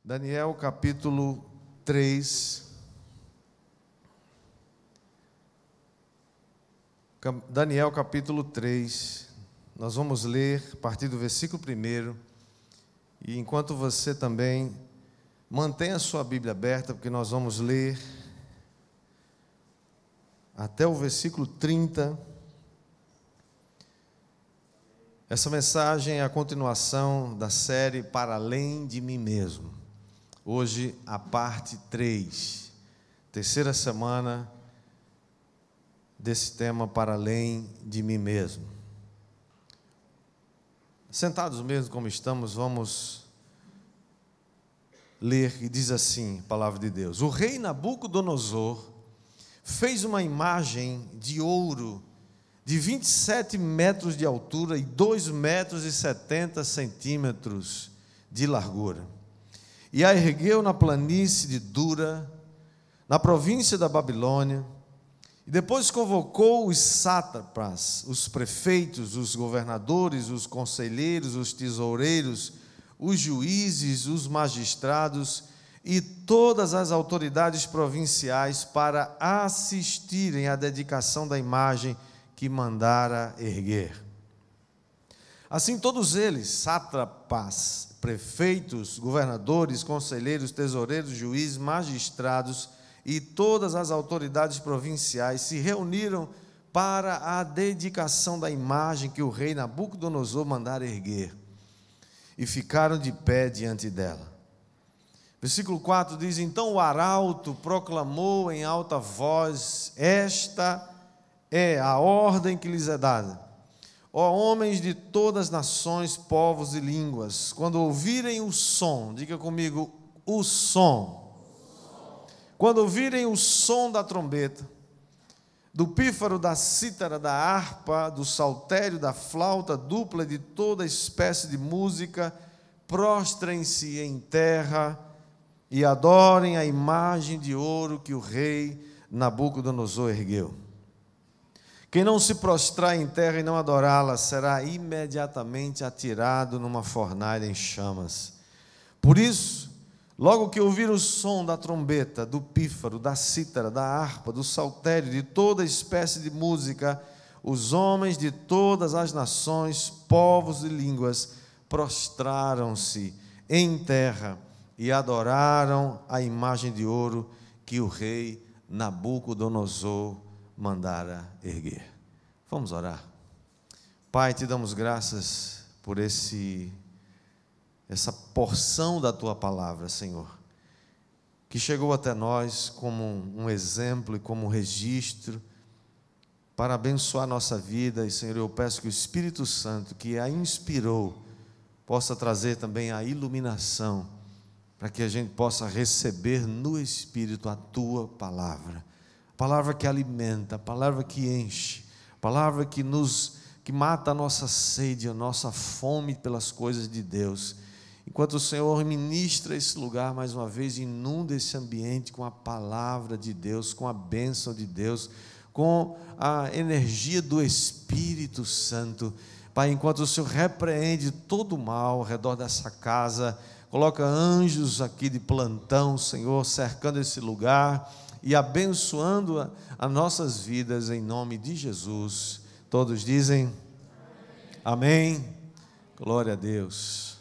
Daniel capítulo 3. Daniel capítulo 3. Nós vamos ler a partir do versículo 1. E enquanto você também mantenha a sua Bíblia aberta, porque nós vamos ler até o versículo 30. Essa mensagem é a continuação da série Para Além de Mim Mesmo. Hoje a parte 3, terceira semana desse tema Para Além de Mim Mesmo. Sentados mesmo como estamos, vamos ler, e diz assim a palavra de Deus: O rei Nabucodonosor fez uma imagem de ouro de 27 metros de altura e 2 metros e 70 centímetros de largura, e a ergueu na planície de Dura, na província da Babilônia, e depois convocou os sátrapas, os prefeitos, os governadores, os conselheiros, os tesoureiros, os juízes, os magistrados e todas as autoridades provinciais para assistirem à dedicação da imagem que mandara erguer. Assim todos eles, sátrapas, prefeitos, governadores, conselheiros, tesoureiros, juízes, magistrados e todas as autoridades provinciais se reuniram para a dedicação da imagem que o rei Nabucodonosor mandara erguer, e ficaram de pé diante dela. Versículo 4 diz: Então o arauto proclamou em alta voz: Esta é a ordem que lhes é dada. Ó homens de todas as nações, povos e línguas, quando ouvirem o som, diga comigo, o som. Quando ouvirem o som da trombeta, do pífaro, da cítara, da harpa, do saltério, da flauta dupla, de toda espécie de música, prostrem-se em terra e adorem a imagem de ouro que o rei Nabucodonosor ergueu. Quem não se prostrar em terra e não adorá-la será imediatamente atirado numa fornalha em chamas. Por isso, logo que ouvir o som da trombeta, do pífaro, da cítara, da harpa, do saltério, de toda espécie de música, os homens de todas as nações, povos e línguas prostraram-se em terra e adoraram a imagem de ouro que o rei Nabucodonosor mandara erguer. Vamos orar. Pai, te damos graças por essa porção da tua palavra, Senhor, que chegou até nós como um exemplo e como um registro para abençoar nossa vida. E, Senhor, eu peço que o Espírito Santo, que a inspirou, possa trazer também a iluminação, para que a gente possa receber no Espírito a tua palavra, a palavra que alimenta, a palavra que enche, a palavra que mata a nossa sede, a nossa fome pelas coisas de Deus. Enquanto o Senhor ministra esse lugar mais uma vez, inunda esse ambiente com a palavra de Deus, com a bênção de Deus, com a energia do Espírito Santo. Pai, enquanto o Senhor repreende todo o mal ao redor dessa casa, coloca anjos aqui de plantão, Senhor, cercando esse lugar e abençoando as nossas vidas em nome de Jesus. Todos dizem amém. Glória a Deus.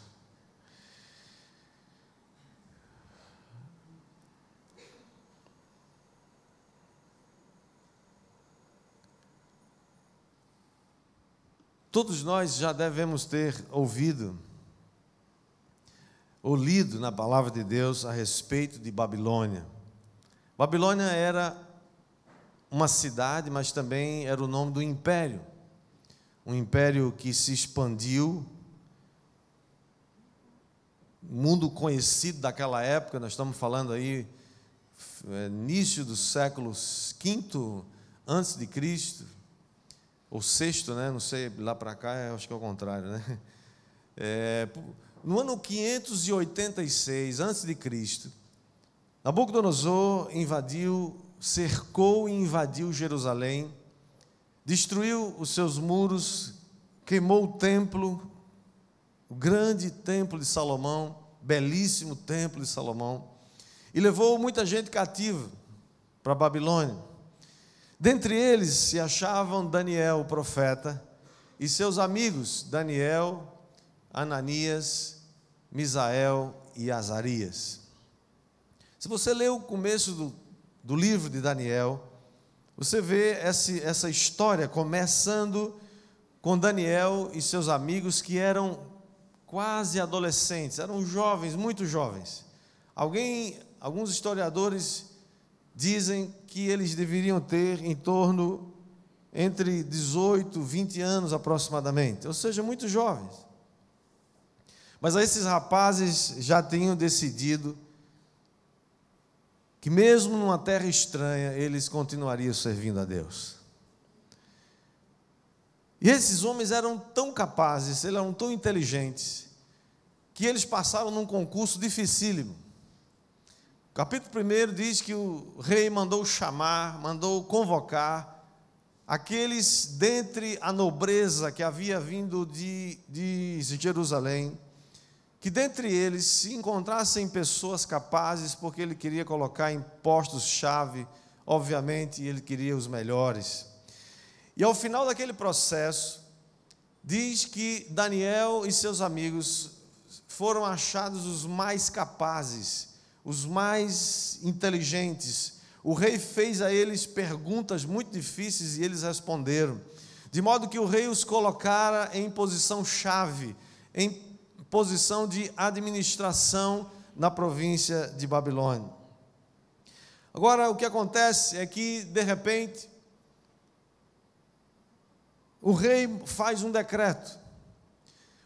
Todos nós já devemos ter ouvido ou lido na palavra de Deus a respeito de Babilônia. Babilônia era uma cidade, mas também era o nome do império. Um império que se expandiu. O mundo conhecido daquela época, nós estamos falando aí, início do século V antes de Cristo, ou sexto, né? Não sei, lá para cá, acho que é o contrário, né? No ano 586 antes de Cristo, Nabucodonosor cercou e invadiu Jerusalém, destruiu os seus muros, queimou o templo, o grande templo de Salomão, belíssimo templo de Salomão, e levou muita gente cativa para a Babilônia. Dentre eles se achavam Daniel, o profeta, e seus amigos, Daniel, Ananias, Misael e Azarias. Se você lê o começo do livro de Daniel, você vê essa história começando com Daniel e seus amigos, que eram quase adolescentes, eram jovens, muito jovens. Alguns historiadores dizem que eles deveriam ter em torno entre 18 e 20 anos aproximadamente, ou seja, muito jovens. Mas esses rapazes já tinham decidido que mesmo numa terra estranha, eles continuariam servindo a Deus. E esses homens eram tão capazes, eles eram tão inteligentes, que eles passaram num concurso dificílimo. O capítulo 1 diz que o rei mandou convocar aqueles dentre a nobreza que havia vindo de Jerusalém, que dentre eles se encontrassem pessoas capazes, porque ele queria colocar em postos-chave, obviamente, e ele queria os melhores. E ao final daquele processo, diz que Daniel e seus amigos foram achados os mais capazes, os mais inteligentes. O rei fez a eles perguntas muito difíceis e eles responderam, de modo que o rei os colocara em posição-chave, em posição de administração na província de Babilônia. Agora, o que acontece é que, de repente, o rei faz um decreto,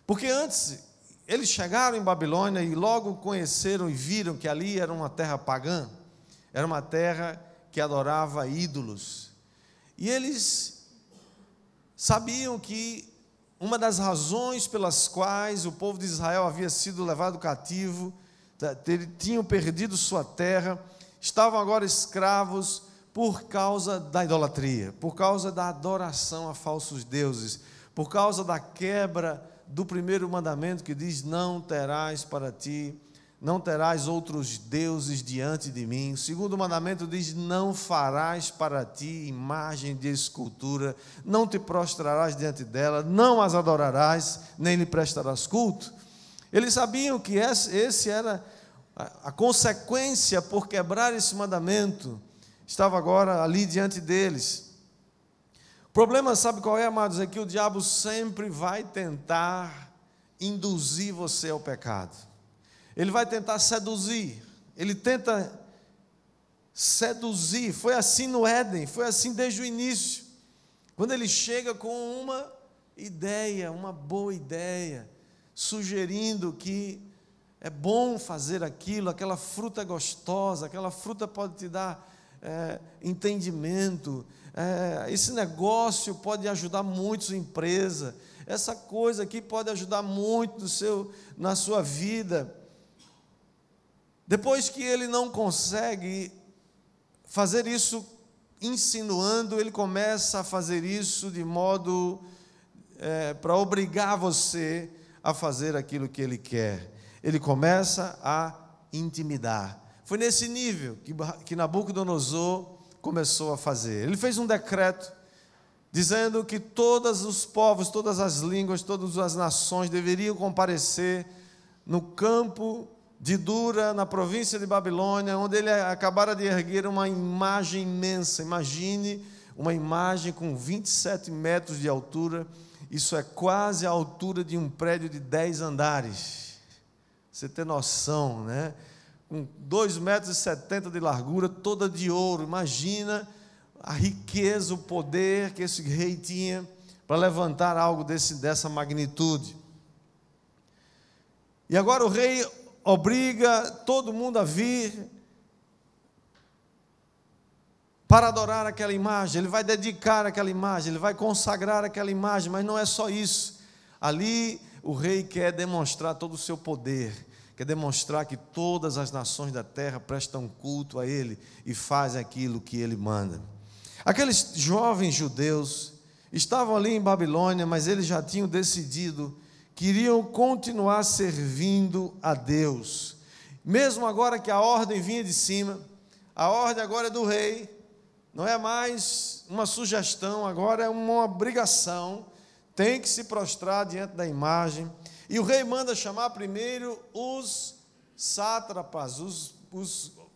porque antes eles chegaram em Babilônia e logo conheceram e viram que ali era uma terra pagã, era uma terra que adorava ídolos, e eles sabiam que uma das razões pelas quais o povo de Israel havia sido levado cativo, tinham perdido sua terra, estavam agora escravos por causa da idolatria, por causa da adoração a falsos deuses, por causa da quebra do primeiro mandamento que diz: não terás para ti, não terás outros deuses diante de mim. O segundo mandamento diz: não farás para ti imagem de escultura, não te prostrarás diante dela, não as adorarás, nem lhe prestarás culto. Eles sabiam que esse era a consequência por quebrar esse mandamento, estava agora ali diante deles. O problema, sabe qual é, amados? É que o diabo sempre vai tentar induzir você ao pecado. Ele vai tentar seduzir, ele tenta seduzir. Foi assim no Éden, foi assim desde o início, quando ele chega com uma ideia, uma boa ideia, sugerindo que é bom fazer aquilo, aquela fruta gostosa, aquela fruta pode te dar entendimento, esse negócio pode ajudar muito sua empresa, essa coisa aqui pode ajudar muito na sua vida. Depois que ele não consegue fazer isso insinuando, ele começa a fazer isso de modo para obrigar você a fazer aquilo que ele quer. Ele começa a intimidar. Foi nesse nível que Nabucodonosor começou a fazer. Ele fez um decreto dizendo que todos os povos, todas as línguas, todas as nações deveriam comparecer no campo de Dura, na província de Babilônia, onde ele acabara de erguer uma imagem imensa. Imagine uma imagem com 27 metros de altura. Isso é quase a altura de um prédio de 10 andares. Você tem noção, né? Com 2,70 metros de largura, toda de ouro. Imagina a riqueza, o poder que esse rei tinha para levantar algo dessa magnitude. E agora o rei obriga todo mundo a vir para adorar aquela imagem. Ele vai dedicar aquela imagem, ele vai consagrar aquela imagem, mas não é só isso. Ali o rei quer demonstrar todo o seu poder, quer demonstrar que todas as nações da terra prestam culto a ele e fazem aquilo que ele manda. Aqueles jovens judeus estavam ali em Babilônia, mas eles já tinham decidido queriam continuar servindo a Deus. Mesmo agora que a ordem vinha de cima, a ordem agora é do rei, não é mais uma sugestão, agora é uma obrigação, tem que se prostrar diante da imagem. E o rei manda chamar primeiro os sátrapas,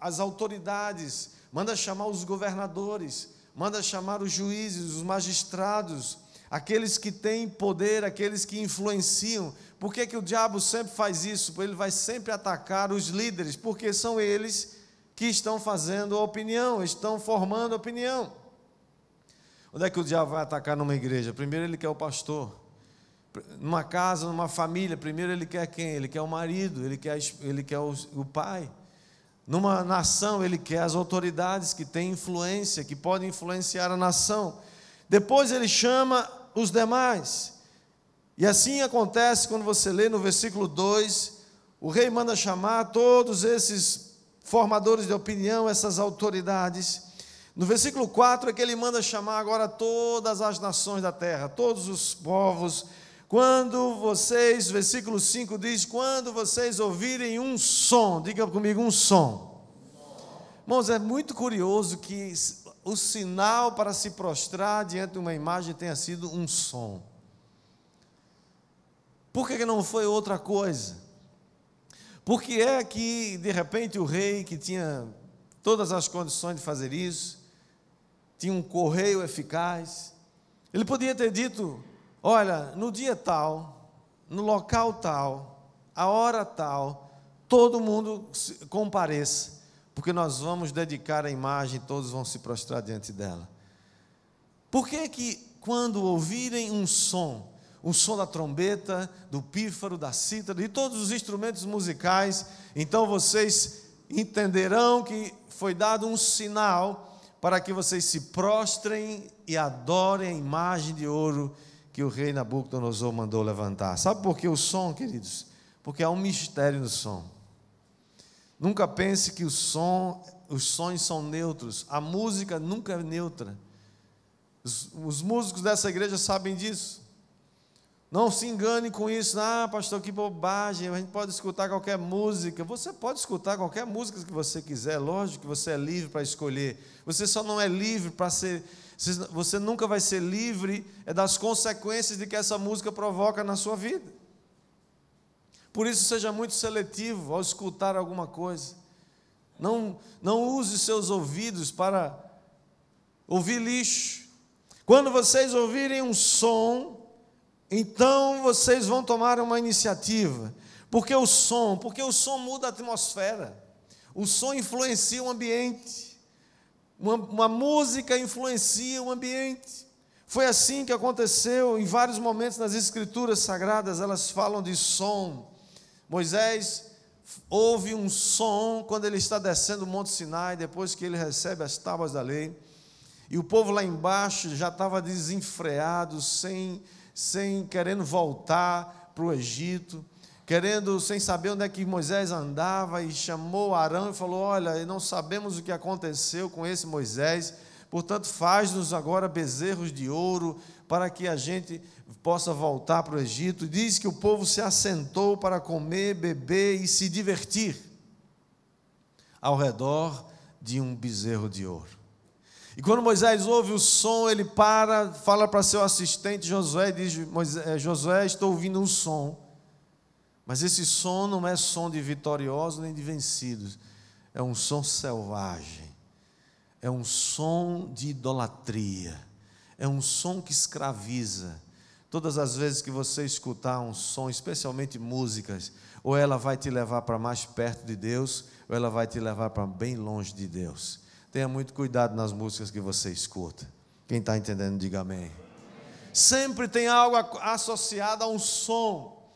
as autoridades, manda chamar os governadores, manda chamar os juízes, os magistrados, aqueles que têm poder, aqueles que influenciam. Por que o diabo sempre faz isso? Ele vai sempre atacar os líderes, porque são eles que estão fazendo a opinião, estão formando a opinião. Onde é que o diabo vai atacar numa igreja? Primeiro ele quer o pastor. Numa casa, numa família, primeiro ele quer quem? Ele quer o marido, ele quer o pai. Numa nação, ele quer as autoridades que têm influência, que podem influenciar a nação. Depois ele chama os demais. E assim acontece quando você lê no versículo 2, o rei manda chamar todos esses formadores de opinião, essas autoridades. No versículo 4 é que ele manda chamar agora todas as nações da terra, todos os povos. Quando vocês, versículo 5 diz, quando vocês ouvirem um som, diga comigo, um som. Irmãos, é muito curioso que o sinal para se prostrar diante de uma imagem tenha sido um som. Por que não foi outra coisa? Porque é que, de repente, o rei, que tinha todas as condições de fazer isso, tinha um correio eficaz, ele podia ter dito, olha, no dia tal, no local tal, a hora tal, todo mundo compareça, porque nós vamos dedicar a imagem, todos vão se prostrar diante dela. Por que quando ouvirem um som da trombeta, do pífaro, da cítara, de todos os instrumentos musicais, então vocês entenderão que foi dado um sinal para que vocês se prostrem e adorem a imagem de ouro que o rei Nabucodonosor mandou levantar. Sabe por que o som, queridos? Porque há um mistério no som. Nunca pense que os sons são neutros. A música nunca é neutra. Os músicos dessa igreja sabem disso. Não se engane com isso. Ah, pastor, que bobagem, a gente pode escutar qualquer música. Você pode escutar qualquer música que você quiser, lógico que você é livre para escolher. Você só não é livre para ser... Você nunca vai ser livre das consequências de que essa música provoca na sua vida. Por isso, seja muito seletivo ao escutar alguma coisa. Não use seus ouvidos para ouvir lixo. Quando vocês ouvirem um som, então vocês vão tomar uma iniciativa. Por que o som? Porque o som muda a atmosfera. O som influencia o ambiente. Uma música influencia o ambiente. Foi assim que aconteceu em vários momentos nas Escrituras Sagradas, elas falam de som. Moisés ouve um som quando ele está descendo o Monte Sinai, depois que ele recebe as tábuas da lei, e o povo lá embaixo já estava desenfreado, querendo voltar para o Egito, sem saber onde é que Moisés andava, e chamou Arão e falou, olha, não sabemos o que aconteceu com esse Moisés, portanto faz-nos agora bezerros de ouro, para que a gente possa voltar para o Egito. Diz que o povo se assentou para comer, beber e se divertir, ao redor de um bezerro de ouro. E quando Moisés ouve o som, ele fala para seu assistente Josué, e diz, Josué, estou ouvindo um som, mas esse som não é som de vitoriosos nem de vencidos, é um som selvagem, é um som de idolatria, é um som que escraviza. Todas as vezes que você escutar um som, especialmente músicas, ou ela vai te levar para mais perto de Deus, ou ela vai te levar para bem longe de Deus. Tenha muito cuidado nas músicas que você escuta. Quem está entendendo, diga amém. Sempre tem algo associado a um som.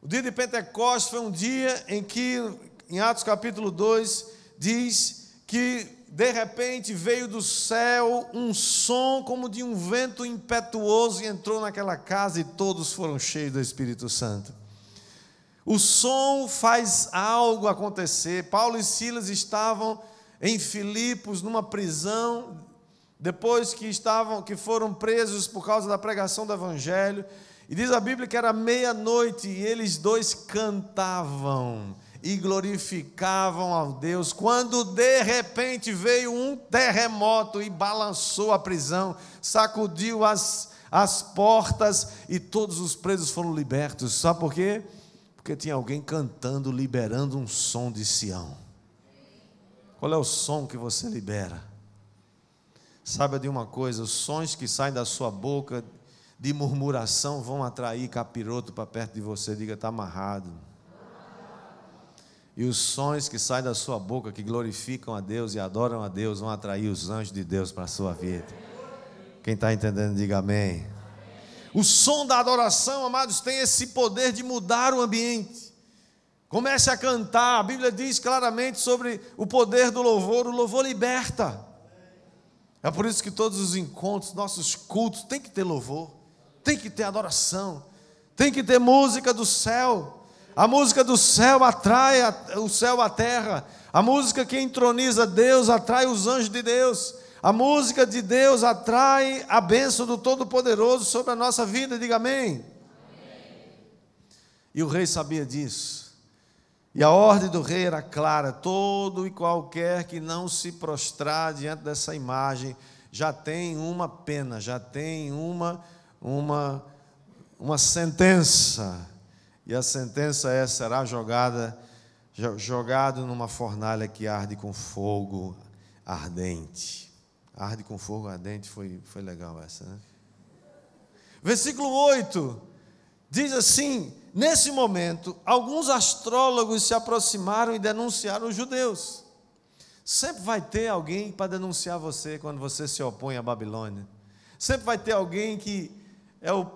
O dia de Pentecostes foi um dia em que, em Atos capítulo 2, diz que de repente veio do céu um som como de um vento impetuoso e entrou naquela casa e todos foram cheios do Espírito Santo. O som faz algo acontecer. Paulo e Silas estavam em Filipos, numa prisão, depois que foram presos por causa da pregação do Evangelho, E diz a Bíblia que era meia-noite e eles dois cantavam e glorificavam ao Deus, quando de repente veio um terremoto e balançou a prisão, sacudiu as portas e todos os presos foram libertos. Sabe por quê? Porque tinha alguém cantando, liberando um som de Sião. Qual é o som que você libera? Saiba de uma coisa: os sons que saem da sua boca de murmuração vão atrair capiroto para perto de você. Diga, está amarrado. E os sons que saem da sua boca, que glorificam a Deus e adoram a Deus, vão atrair os anjos de Deus para a sua vida. Quem está entendendo, diga amém. O som da adoração, amados, tem esse poder de mudar o ambiente. Comece a cantar. A Bíblia diz claramente sobre o poder do louvor. O louvor liberta. É por isso que todos os encontros, nossos cultos, tem que ter louvor, tem que ter adoração, tem que ter música do céu. A música do céu atrai o céu à terra. A música que entroniza Deus atrai os anjos de Deus. A música de Deus atrai a bênção do Todo-Poderoso sobre a nossa vida. Diga amém. E o rei sabia disso. E a ordem do rei era clara: todo e qualquer que não se prostrar diante dessa imagem já tem uma pena, já tem uma sentença. E a sentença é: será jogado numa fornalha que arde com fogo ardente. Arde com fogo ardente, foi legal essa, né? Versículo 8 diz assim: nesse momento, alguns astrólogos se aproximaram e denunciaram os judeus. Sempre vai ter alguém para denunciar você quando você se opõe à Babilônia. Sempre vai ter alguém que é o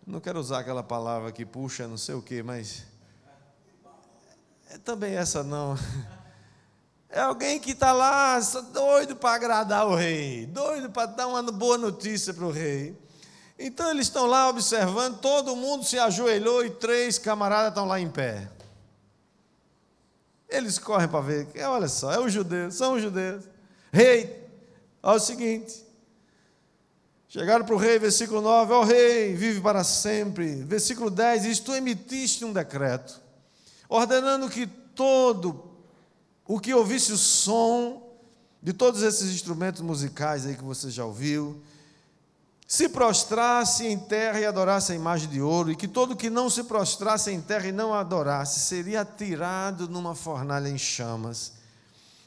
não quero usar aquela palavra que puxa não sei o que, mas também essa não. É alguém que está lá doido para agradar o rei, doido para dar uma boa notícia para o rei. Então eles estão lá observando, todo mundo se ajoelhou e 3 camaradas estão lá em pé. Eles correm para ver, olha só, são os judeus. Rei, olha o seguinte, chegaram para o rei, versículo 9, ó rei, vive para sempre. Versículo 10 diz: tu emitiste um decreto, ordenando que todo o que ouvisse o som de todos esses instrumentos musicais aí que você já ouviu, se prostrasse em terra e adorasse a imagem de ouro, e que todo que não se prostrasse em terra e não a adorasse, seria atirado numa fornalha em chamas.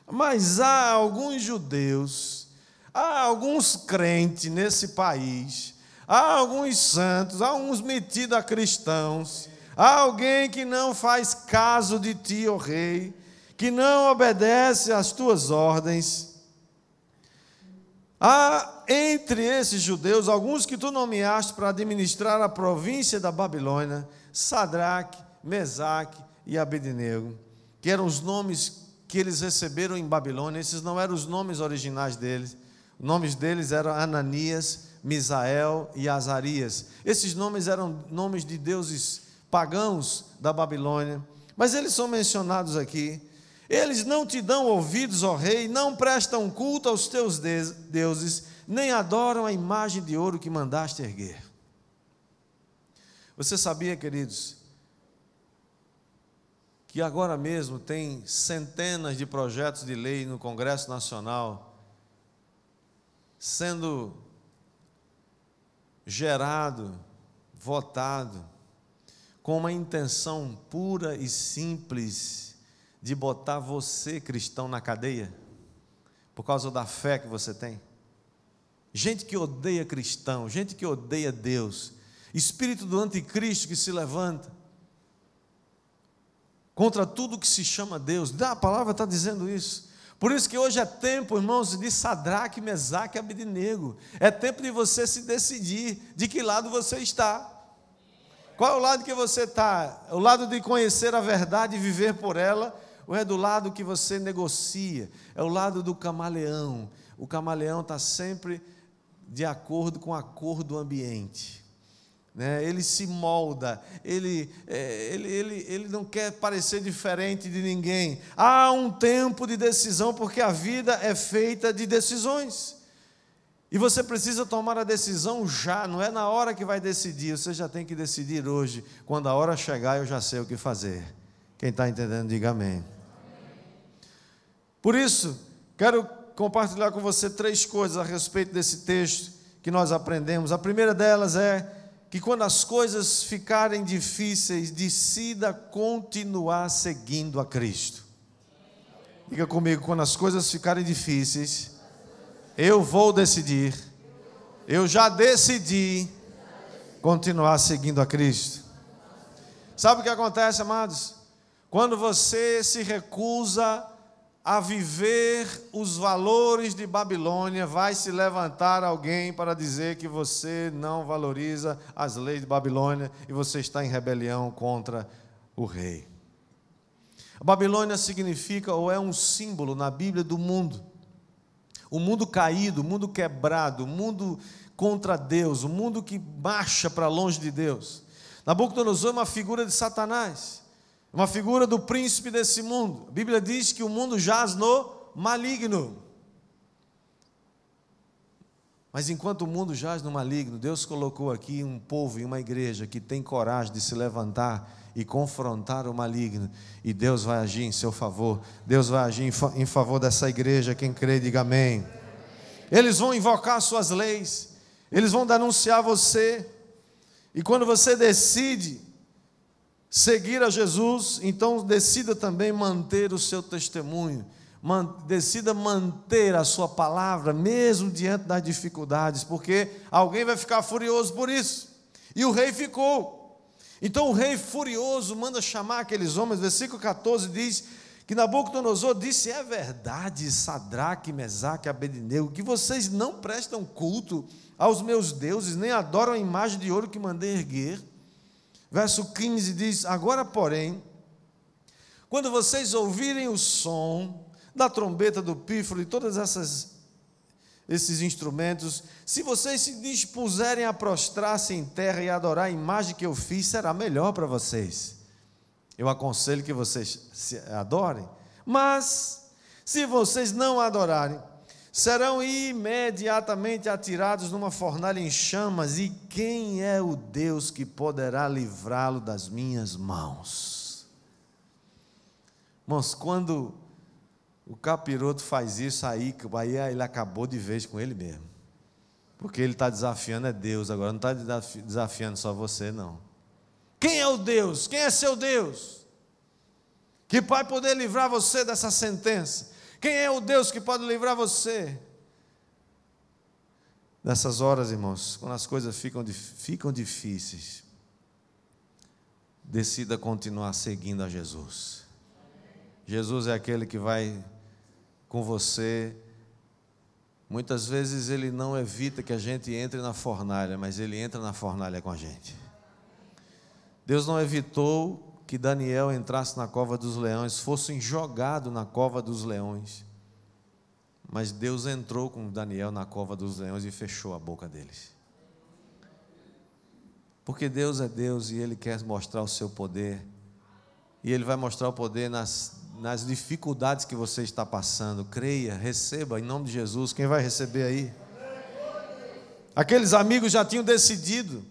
Mas há alguns judeus, há alguns crentes nesse país, há alguns santos, há uns metidos a cristãos, há alguém que não faz caso de ti, ó rei, que não obedece às tuas ordens. Há entre esses judeus alguns que tu nomeaste para administrar a província da Babilônia: Sadraque, Mesaque e Abednego, que eram os nomes que eles receberam em Babilônia. Esses não eram os nomes originais deles. Os nomes deles eram Ananias, Misael e Azarias. Esses nomes eram nomes de deuses pagãos da Babilônia, mas eles são mencionados aqui. Eles não te dão ouvidos, ó rei, não prestam culto aos teus deuses, nem adoram a imagem de ouro que mandaste erguer. Você sabia, queridos, que agora mesmo tem centenas de projetos de lei no Congresso Nacional sendo gerado, votado, com uma intenção pura e simples de botar você, cristão, na cadeia, por causa da fé que você tem? Gente que odeia cristão, gente que odeia Deus, espírito do anticristo que se levanta contra tudo que se chama Deus. A palavra está dizendo isso. Por isso que hoje é tempo, irmãos, de Sadraque, Mesaque e Abednego. É tempo de você se decidir de que lado você está. Qual é o lado que você está? É o lado de conhecer a verdade e viver por ela? Ou é do lado que você negocia? É o lado do camaleão. O camaleão está sempre de acordo com a cor do ambiente, né? Ele se molda, ele não quer parecer diferente de ninguém. Há um tempo de decisão, porque a vida é feita de decisões. E você precisa tomar a decisão já, não é na hora que vai decidir, você já tem que decidir hoje. Quando a hora chegar, eu já sei o que fazer. Quem está entendendo, diga amém. Por isso, quero compartilhar com você 3 coisas a respeito desse texto que nós aprendemos. A primeira delas é que quando as coisas ficarem difíceis, decida continuar seguindo a Cristo. Diga comigo, quando as coisas ficarem difíceis, eu vou decidir, eu já decidi continuar seguindo a Cristo. Sabe o que acontece, amados? Quando você se recusa a viver os valores de Babilônia, vai se levantar alguém para dizer que você não valoriza as leis de Babilônia e você está em rebelião contra o rei. A Babilônia significa, ou é um símbolo na Bíblia do mundo. O mundo caído, o mundo quebrado, o mundo contra Deus, o mundo que marcha para longe de Deus. Nabucodonosor é uma figura de Satanás, uma figura do príncipe desse mundo. A Bíblia diz que o mundo jaz no maligno. Mas enquanto o mundo jaz no maligno, Deus colocou aqui um povo e uma igreja que tem coragem de se levantar e confrontar o maligno, e Deus vai agir em seu favor. Deus vai agir em favor dessa igreja. Quem crê, diga amém. Eles vão invocar suas leis, eles vão denunciar você, e quando você decide seguir a Jesus, então decida também manter o seu testemunho, decida manter a sua palavra, mesmo diante das dificuldades, porque alguém vai ficar furioso por isso, e o rei ficou. Então o rei furioso manda chamar aqueles homens. Versículo 14 diz que Nabucodonosor disse: é verdade, Sadraque, Mesaque, Abednego, que vocês não prestam culto aos meus deuses, nem adoram a imagem de ouro que mandei erguer. Verso 15 diz: agora, porém, quando vocês ouvirem o som da trombeta, do pífaro e todas esses instrumentos, se vocês se dispuserem a prostrar-se em terra e adorar a imagem que eu fiz, será melhor para vocês. Eu aconselho que vocês se adorem, mas se vocês não adorarem, serão imediatamente atirados numa fornalha em chamas, e quem é o Deus que poderá livrá-lo das minhas mãos? Irmãos, quando o capiroto faz isso aí ele acabou de vez com ele mesmo. Porque ele está desafiando é Deus, agora não está desafiando só você, não. Quem é o Deus? Quem é seu Deus? Que vai poder livrar você dessa sentença? Quem é o Deus que pode livrar você? Nessas horas, irmãos, quando as coisas ficam difíceis, decida continuar seguindo a Jesus. Jesus é aquele que vai com você. Muitas vezes ele não evita que a gente entre na fornalha, mas ele entra na fornalha com a gente. Deus não evitou que Daniel entrasse na cova dos leões, fosse jogado na cova dos leões, mas Deus entrou com Daniel na cova dos leões e fechou a boca deles. Porque Deus é Deus e Ele quer mostrar o seu poder, e Ele vai mostrar o poder nas dificuldades que você está passando. Creia, receba em nome de Jesus. Quem vai receber aí? Aqueles amigos já tinham decidido: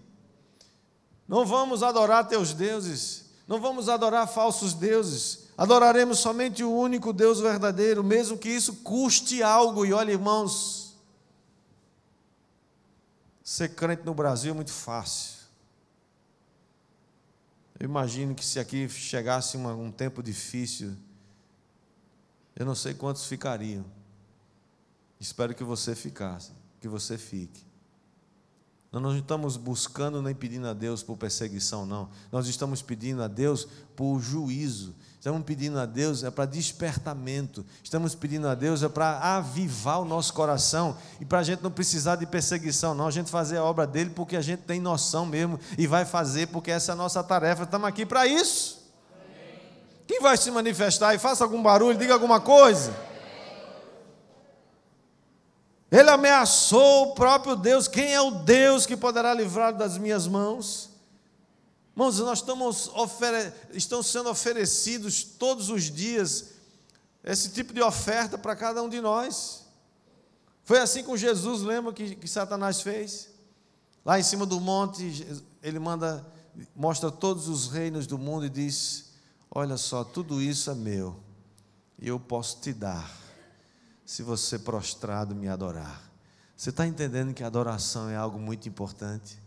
não vamos adorar teus deuses, não vamos adorar falsos deuses, adoraremos somente o único Deus verdadeiro, mesmo que isso custe algo. E olha, irmãos, ser crente no Brasil é muito fácil. Eu imagino que se aqui chegasse um tempo difícil, eu não sei quantos ficariam. Espero que você ficasse, que você fique. Nós não estamos buscando nem pedindo a Deus por perseguição, não. Nós estamos pedindo a Deus por juízo. Estamos pedindo a Deus para despertamento. Estamos pedindo a Deus para avivar o nosso coração. E para a gente não precisar de perseguição, não. A gente fazer a obra dele porque a gente tem noção mesmo. E vai fazer porque essa é a nossa tarefa. Estamos aqui para isso. Quem vai se manifestar? E faça algum barulho, diga alguma coisa. Ele ameaçou o próprio Deus. Quem é o Deus que poderá livrar das minhas mãos? Irmãos, nós estão sendo oferecidos todos os dias esse tipo de oferta para cada um de nós. Foi assim com Jesus, lembra que Satanás fez? Lá em cima do monte, ele mostra todos os reinos do mundo e diz: olha só, tudo isso é meu, e eu posso te dar, se você prostrado me adorar. Você está entendendo que a adoração é algo muito importante?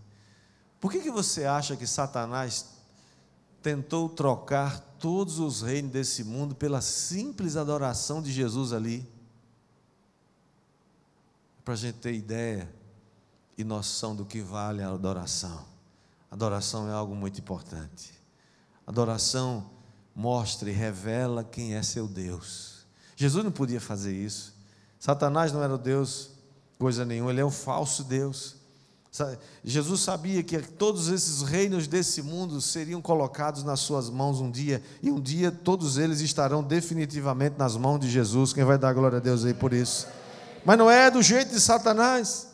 Por que você acha que Satanás tentou trocar todos os reinos desse mundo pela simples adoração de Jesus ali? Para a gente ter ideia e noção do que vale a adoração. Adoração é algo muito importante. Adoração mostra e revela quem é seu Deus. Jesus não podia fazer isso. Satanás não era o Deus, coisa nenhuma, ele é um falso Deus. Jesus sabia que todos esses reinos desse mundo seriam colocados nas suas mãos um dia, e um dia todos eles estarão definitivamente nas mãos de Jesus. Quem vai dar glória a Deus aí por isso? Mas não é do jeito de Satanás.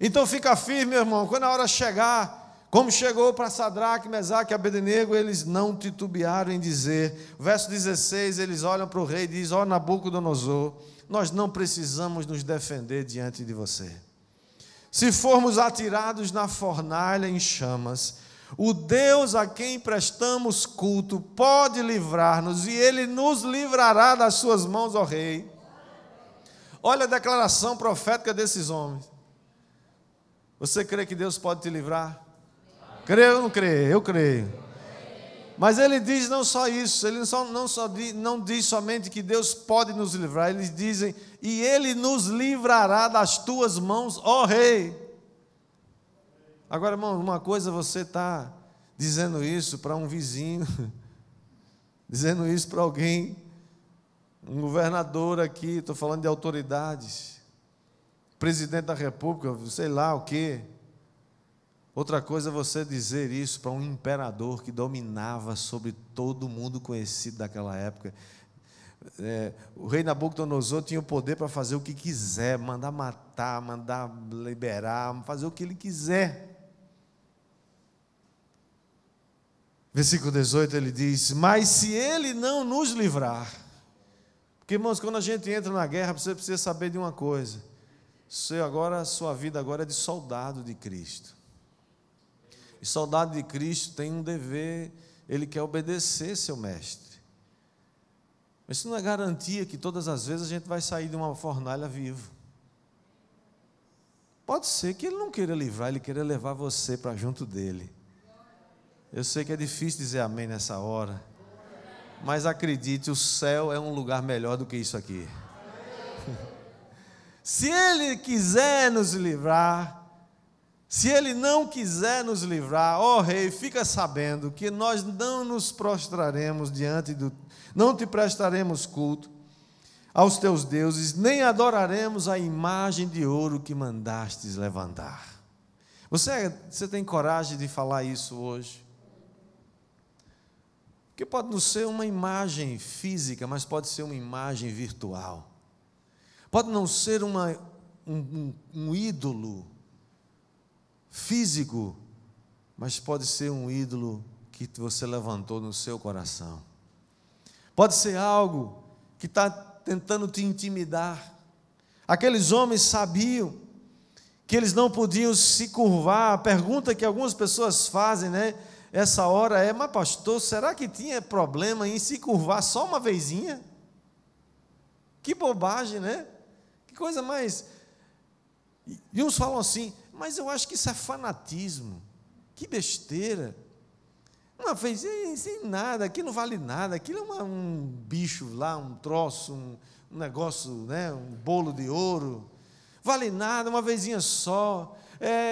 Então fica firme, meu irmão, quando a hora chegar, como chegou para Sadraque, Mesaque e Abednego, eles não titubearam em dizer, verso 16, eles olham para o rei e dizem: ó Nabucodonosor, nós não precisamos nos defender diante de você. Se formos atirados na fornalha em chamas, o Deus a quem prestamos culto pode livrar-nos, e Ele nos livrará das suas mãos, ó rei. Olha a declaração profética desses homens. Você crê que Deus pode te livrar? Crê ou não crê? Eu creio. Mas ele diz não só isso, ele não diz somente que Deus pode nos livrar, eles dizem: e Ele nos livrará das tuas mãos, ó rei. Agora, irmão, uma coisa, você está dizendo isso para um vizinho, dizendo isso para alguém, um governador aqui, estou falando de autoridades, presidente da república, sei lá o quê. Outra coisa é você dizer isso para um imperador que dominava sobre todo mundo conhecido daquela época. O rei Nabucodonosor tinha o poder para fazer o que quiser, mandar matar, mandar liberar, fazer o que ele quiser. Versículo 18 ele diz: mas se ele não nos livrar, porque, irmãos, quando a gente entra na guerra, você precisa saber de uma coisa: sua vida agora é de soldado de Cristo. E soldado de Cristo tem um dever, ele quer obedecer seu mestre. Mas isso não é garantia que todas as vezes a gente vai sair de uma fornalha vivo. Pode ser que ele não queira livrar, ele queira levar você para junto dele. Eu sei que é difícil dizer amém nessa hora, mas acredite, o céu é um lugar melhor do que isso aqui. Se Ele quiser nos livrar, se Ele não quiser nos livrar, ó rei, fica sabendo que nós não nos prostraremos não te prestaremos culto aos teus deuses, nem adoraremos a imagem de ouro que mandastes levantar. Você tem coragem de falar isso hoje? Porque pode não ser uma imagem física, mas pode ser uma imagem virtual. Pode não ser um ídolo físico, mas pode ser um ídolo que você levantou no seu coração. Pode ser algo que está tentando te intimidar. Aqueles homens sabiam que eles não podiam se curvar. A pergunta que algumas pessoas fazem, essa hora é: mas pastor, será que tinha problema em se curvar só uma vezinha? Que bobagem, né? Que coisa mais... E uns falam assim: mas eu acho que isso é fanatismo, que besteira. Uma vez, sem nada, aquilo não vale nada, aquilo é um bicho lá, um troço, um negócio, um bolo de ouro, vale nada, uma vezinha só,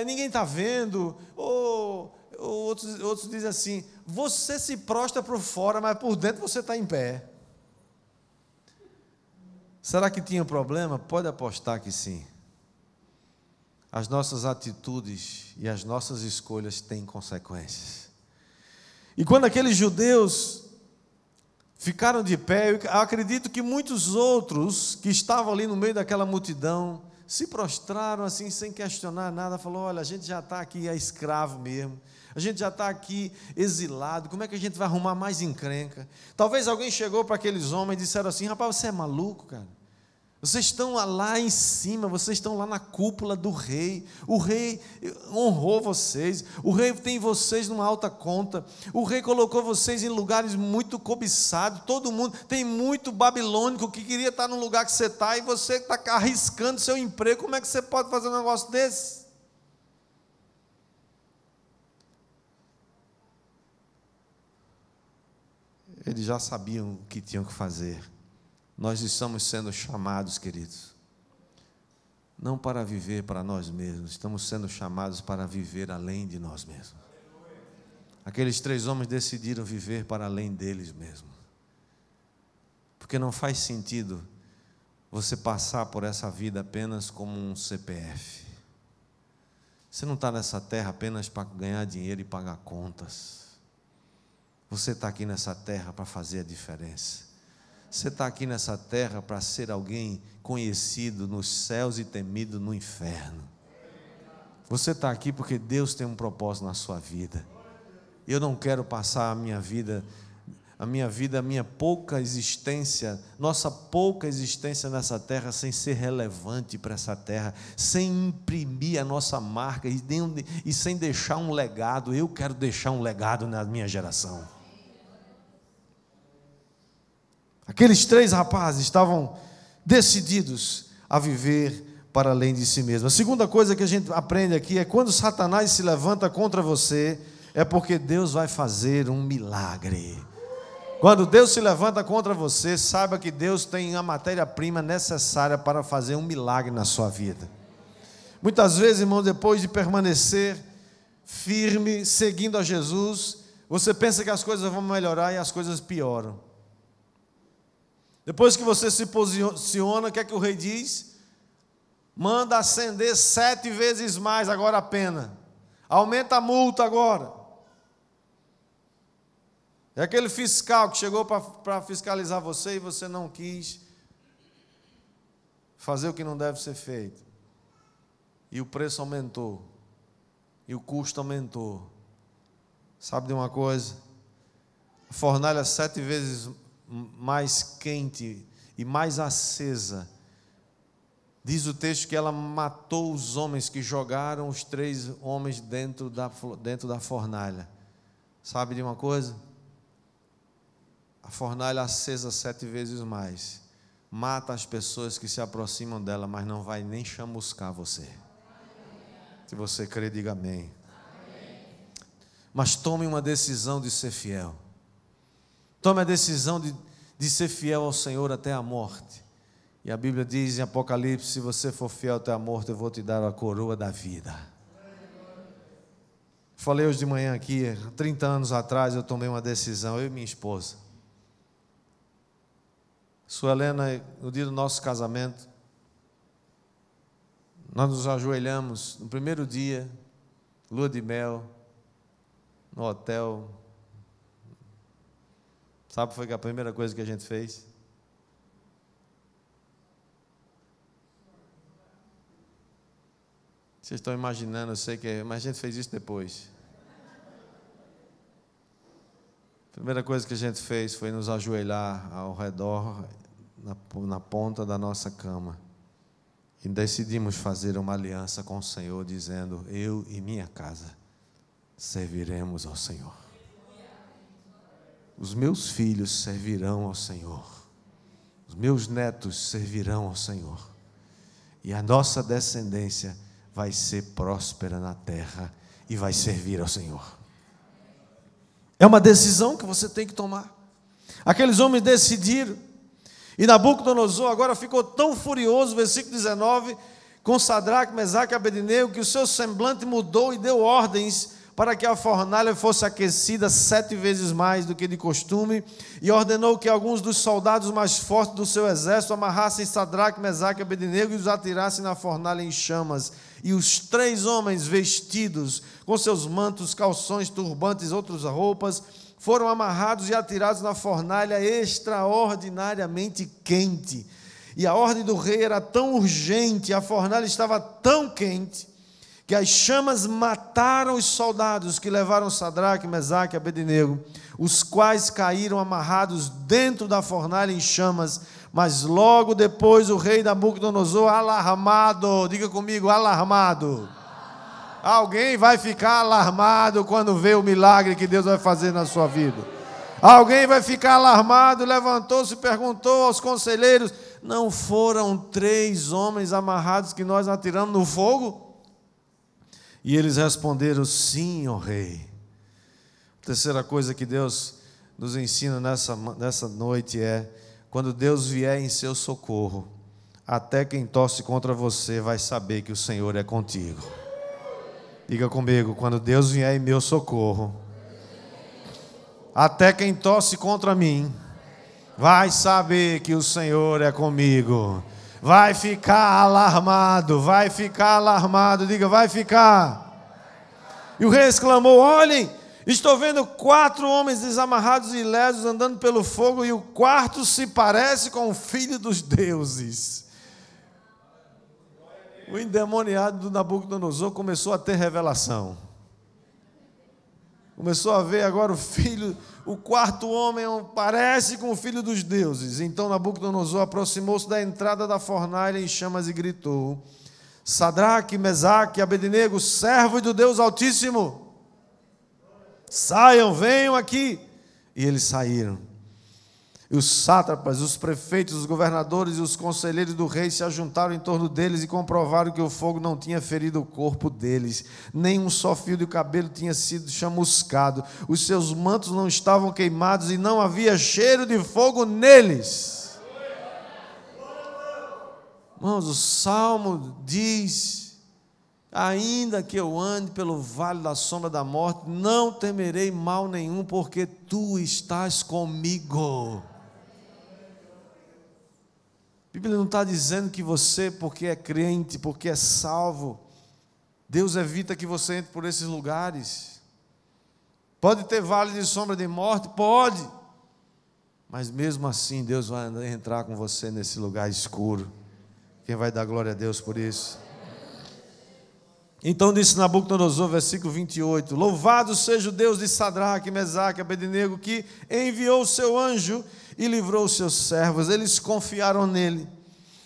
ninguém está vendo. Ou outros dizem assim: você se prostra por fora, mas por dentro você está em pé. Será que tinha problema? Pode apostar que sim. As nossas atitudes e as nossas escolhas têm consequências. E quando aqueles judeus ficaram de pé, eu acredito que muitos outros que estavam ali no meio daquela multidão se prostraram assim, sem questionar nada. Falou: olha, a gente já está aqui escravo mesmo, a gente já está aqui exilado, como é que a gente vai arrumar mais encrenca? Talvez alguém chegou para aqueles homens e disseram assim: rapaz, você é maluco, cara? Vocês estão lá em cima, vocês estão lá na cúpula do rei. O rei honrou vocês, o rei tem vocês numa alta conta, o rei colocou vocês em lugares muito cobiçados. Todo mundo, tem muito babilônico que queria estar no lugar que você está, e você está arriscando seu emprego. Como é que você pode fazer um negócio desse? Eles já sabiam o que tinham que fazer. Nós estamos sendo chamados, queridos, não para viver para nós mesmos, estamos sendo chamados para viver além de nós mesmos. Aqueles 3 homens decidiram viver para além deles mesmos, porque não faz sentido você passar por essa vida apenas como um CPF. Você não está nessa terra apenas para ganhar dinheiro e pagar contas. Você está aqui nessa terra para fazer a diferença. Você está aqui nessa terra para ser alguém conhecido nos céus e temido no inferno. Você está aqui porque Deus tem um propósito na sua vida. Eu não quero passar a minha pouca existência, nossa pouca existência nessa terra, sem ser relevante para essa terra, sem imprimir a nossa marca e sem deixar um legado. Eu quero deixar um legado na minha geração. Aqueles 3 rapazes estavam decididos a viver para além de si mesmos. A segunda coisa que a gente aprende aqui é: quando Satanás se levanta contra você, é porque Deus vai fazer um milagre. Quando Deus se levanta contra você, saiba que Deus tem a matéria-prima necessária para fazer um milagre na sua vida. Muitas vezes, irmão, depois de permanecer firme, seguindo a Jesus, você pensa que as coisas vão melhorar e as coisas pioram. Depois que você se posiciona, o que é que o rei diz? Manda acender 7 vezes mais agora a pena. Aumenta a multa agora. É aquele fiscal que chegou para fiscalizar você e você não quis fazer o que não deve ser feito. E o preço aumentou. E o custo aumentou. Sabe de uma coisa? A fornalha 7 vezes mais quente e mais acesa. Diz o texto que ela matou os homens que jogaram os 3 homens dentro da fornalha. Sabe de uma coisa? A fornalha acesa 7 vezes mais mata as pessoas que se aproximam dela, mas não vai nem chamuscar você. Se você crê, diga amém. Mas tome uma decisão de ser fiel. Tome a decisão de ser fiel ao Senhor até a morte. E a Bíblia diz em Apocalipse: se você for fiel até a morte, eu vou te dar a coroa da vida. Falei hoje de manhã aqui, 30 anos atrás eu tomei uma decisão, eu e minha esposa. Sua Helena, no dia do nosso casamento, nós nos ajoelhamos no primeiro dia, lua de mel, no hotel. Sabe, foi a primeira coisa que a gente fez? Vocês estão imaginando, eu sei que é, mas a gente fez isso depois. A primeira coisa que a gente fez foi nos ajoelhar ao redor, na ponta da nossa cama. E decidimos fazer uma aliança com o Senhor, dizendo: eu e minha casa serviremos ao Senhor. Os meus filhos servirão ao Senhor. Os meus netos servirão ao Senhor. E a nossa descendência vai ser próspera na terra e vai servir ao Senhor. É uma decisão que você tem que tomar. Aqueles homens decidiram. E Nabucodonosor agora ficou tão furioso, versículo 19, com Sadraque, Mesaque e Abednego, que o seu semblante mudou e deu ordens para que a fornalha fosse aquecida 7 vezes mais do que de costume, e ordenou que alguns dos soldados mais fortes do seu exército amarrassem Sadraque, Mesaque e Abednego e os atirassem na fornalha em chamas. E os 3 homens vestidos com seus mantos, calções, turbantes e outras roupas foram amarrados e atirados na fornalha extraordinariamente quente. E a ordem do rei era tão urgente, a fornalha estava tão quente, que as chamas mataram os soldados que levaram Sadraque, Mesaque e Abednego, os quais caíram amarrados dentro da fornalha em chamas, Mas logo depois o rei Nabucodonosor, alarmado, diga comigo, alarmado. Alguém vai ficar alarmado quando vê o milagre que Deus vai fazer na sua vida. Alguém vai ficar alarmado, levantou-se e perguntou aos conselheiros: não foram 3 homens amarrados que nós atiramos no fogo? E eles responderam: sim, ó rei. A terceira coisa que Deus nos ensina nessa noite é: quando Deus vier em seu socorro, até quem torce contra você vai saber que o Senhor é contigo. Diga comigo: quando Deus vier em meu socorro, até quem torce contra mim vai saber que o Senhor é comigo. Vai ficar alarmado, vai ficar alarmado. Diga, vai ficar. E o rei exclamou: olhem, estou vendo 4 homens desamarrados e ilesos andando pelo fogo, e o quarto se parece com o filho dos deuses. O endemoniado do Nabucodonosor começou a ter revelação. Começou a ver agora o quarto homem parece com o filho dos deuses. Então Nabucodonosor aproximou-se da entrada da fornalha em chamas e gritou: Sadraque, Mesaque e Abednego, servos do Deus Altíssimo, saiam, venham aqui. E eles saíram. E os sátrapas, os prefeitos, os governadores e os conselheiros do rei se ajuntaram em torno deles e comprovaram que o fogo não tinha ferido o corpo deles, nem um só fio de cabelo tinha sido chamuscado, os seus mantos não estavam queimados e não havia cheiro de fogo neles. Irmãos, o Salmo diz: ainda que eu ande pelo vale da sombra da morte, não temerei mal nenhum, porque tu estás comigo. A Bíblia não está dizendo que você, porque é crente, porque é salvo, Deus evita que você entre por esses lugares. Pode ter vale de sombra de morte? Pode. Mas mesmo assim Deus vai entrar com você nesse lugar escuro. Quem vai dar glória a Deus por isso? Então disse Nabucodonosor, versículo 28, louvado seja o Deus de Sadraque, Mesaque e Abednego, que enviou o seu anjo e livrou os seus servos. Eles confiaram nele,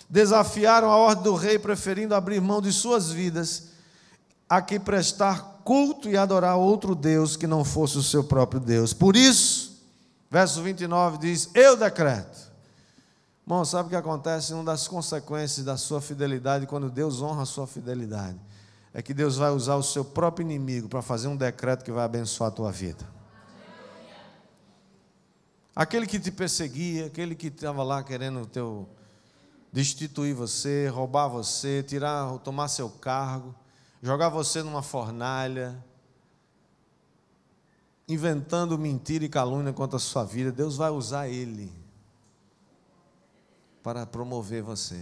desafiaram a ordem do rei, preferindo abrir mão de suas vidas a que prestar culto e adorar outro Deus que não fosse o seu próprio Deus. Por isso, verso 29 diz: eu decreto. Irmão, sabe o que acontece? Uma das consequências da sua fidelidade, quando Deus honra a sua fidelidade, é que Deus vai usar o seu próprio inimigo para fazer um decreto que vai abençoar a tua vida. Aquele que te perseguia, aquele que estava lá querendo destituir você, roubar você, tomar seu cargo, jogar você numa fornalha, inventando mentira e calúnia contra a sua vida, Deus vai usar ele para promover você.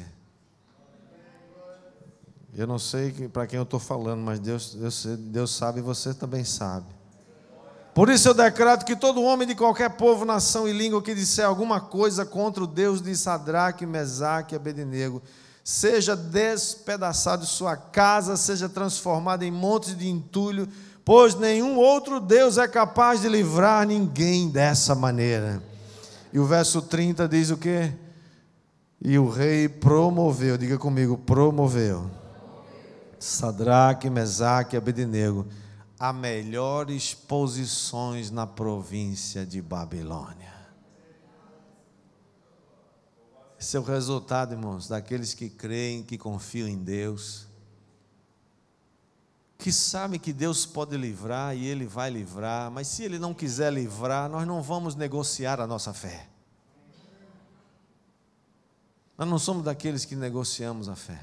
Eu não sei para quem eu estou falando, mas Deus sabe e você também sabe. Por isso eu decreto que todo homem de qualquer povo, nação e língua que disser alguma coisa contra o Deus de Sadraque, Mesaque e Abednego, seja despedaçado de sua casa, seja transformado em montes de entulho, pois nenhum outro Deus é capaz de livrar ninguém dessa maneira. E o verso 30 diz o quê? E o rei promoveu, diga comigo, promoveu Sadraque, Mesaque e Abednego a melhores posições na província de Babilônia. Esse é o resultado, irmãos, daqueles que creem, que confiam em Deus, que sabem que Deus pode livrar e Ele vai livrar, mas se Ele não quiser livrar, nós não vamos negociar a nossa fé. Nós não somos daqueles que negociamos a fé.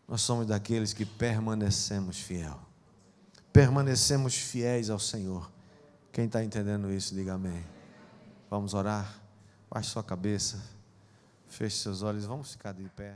Nós somos daqueles que permanecemos fiéis ao Senhor. Quem está entendendo isso, diga amém. Vamos orar? Baixe sua cabeça, feche seus olhos, vamos ficar de pé.